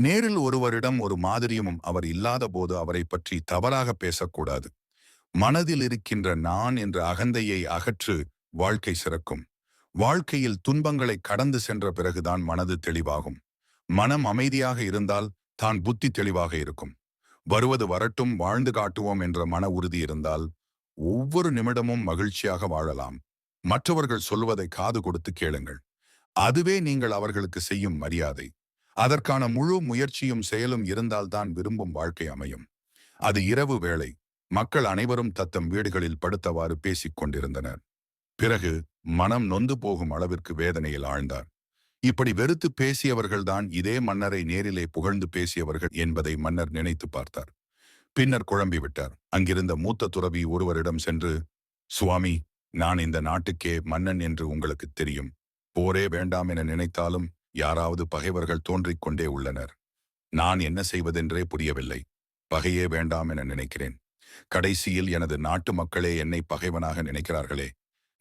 நேரில் ஒருவரிடம் ஒரு மாதிரியும் அவர் இல்லாத போது அவரை பற்றி தவறாக பேசக்கூடாது. மனதில் இருக்கின்ற நான் என்ற அகந்தையை அகற்று. வாழ்க்கை சிறக்கும். வாழ்க்கையில் துன்பங்களை கடந்து சென்ற பிறகுதான் மனது தெளிவாகும். மனம் அமைதியாக இருந்தால் தான் புத்தி தெளிவாக இருக்கும். வருவது வரட்டும், வாழ்ந்து காட்டுவோம் என்ற மன உறுதி இருந்தால் ஒவ்வொரு நிமிடமும் மகிழ்ச்சியாக வாழலாம். மற்றவர்கள் சொல்வதை காது கொடுத்து கேளுங்கள். அதுவே நீங்கள் அவர்களுக்கு செய்யும் மரியாதை. அதற்கான முழு முயற்சியும் செயலும் இருந்தால்தான் விரும்பும் வாழ்க்கை அமையும். அது இரவு வேளை. மக்கள் அனைவரும் தத்தம் வீடுகளில் படுத்தவாறு பேசிக் கொண்டிருந்தனர். பிறகு மனம் நொந்து போகும் அளவிற்கு வேதனையில் ஆழ்ந்தார். இப்படி வெறுத்து பேசியவர்கள்தான் இதே மன்னரை நேரிலே புகழ்ந்து பேசியவர்கள் என்பதை மன்னர் நினைத்து பார்த்தார். பின்னர் குழம்பிவிட்டார். அங்கிருந்த மூத்த துறவி ஒருவரிடம் சென்று, சுவாமி, நான் இந்த நாட்டுக்கே மன்னன் என்று உங்களுக்கு தெரியும். போரே வேண்டாம் என நினைத்தாலும் யாராவது பகைவர்கள் தோன்றிக் கொண்டே உள்ளனர். நான் என்ன செய்வதென்றே புரியவில்லை. பகையே வேண்டாம் என நினைக்கிறேன். கடைசியில் எனது நாட்டு மக்களே என்னை பகைவனாக நினைக்கிறார்களே.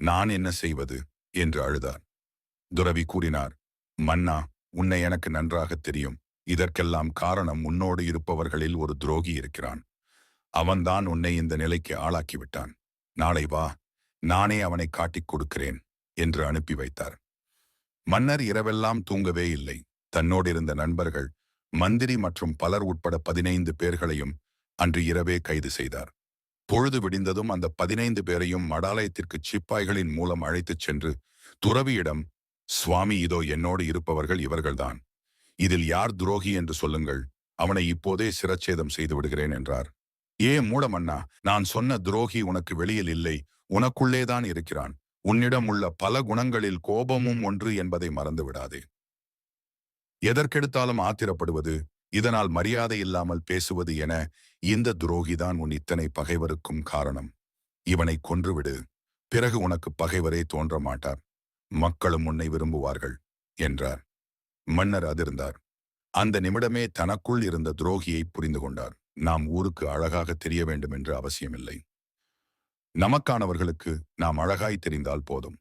நான் என்ன செய்வது என்று அழுதார். துறவி கூறினார், மன்னா, உன்னை எனக்கு நன்றாக தெரியும். இதற்கெல்லாம் காரணம் உன்னோடு இருப்பவர்களில் ஒரு துரோகி இருக்கிறான். அவன்தான் உன்னை இந்த நிலைக்கு ஆளாக்கிவிட்டான். நாளை வா, நானே அவனை காட்டிக் கொடுக்கிறேன் என்று அனுப்பி வைத்தார். மன்னர் இரவெல்லாம் தூங்கவே இல்லை. தன்னோடிருந்த நண்பர்கள், மந்திரி மற்றும் பலர் உட்பட 15 பேர்களையும் அன்று இரவே கைது செய்தார். பொழுது விடிந்ததும் அந்த 15 பேரையும் மடாலயத்திற்கு சிப்பாய்களின் மூலம் அழைத்துச் சென்று துறவியிடம், சுவாமி, இதோ என்னோடு இருப்பவர்கள் இவர்கள்தான். இதில் யார் துரோகி என்று சொல்லுங்கள். அவனை இப்போதே சிரச்சேதம் செய்து விடுகிறேன் என்றார். ஏ மூடமன்னா, நான் சொன்ன துரோகி உனக்கு வெளியில் இல்லை, உனக்குள்ளேதான் இருக்கிறான். உன்னிடம் உள்ள பல குணங்களில் கோபமும் ஒன்று என்பதை மறந்து விடாதே. எதற்கெடுத்தாலும் ஆத்திரப்படுவது, இதனால் மரியாதை இல்லாமல் பேசுவது என இந்த துரோகிதான் உன் இத்தனை பகைவருக்கும் காரணம். இவனை கொன்றுவிடு. பிறகு உனக்கு பகைவரே தோன்ற மாட்டார். மக்களும் உன்னை விரும்புவார்கள் என்றார். மன்னர் அதிர்ந்தார். அந்த நிமிடமே தனக்குள் இருந்த துரோகியை புரிந்து கொண்டார். நாம் ஊருக்கு அழகாக தெரிய வேண்டும் என்று அவசியமில்லை. நமக்கானவர்களுக்கு நாம் அழகாய் தெரிந்தால் போதும்.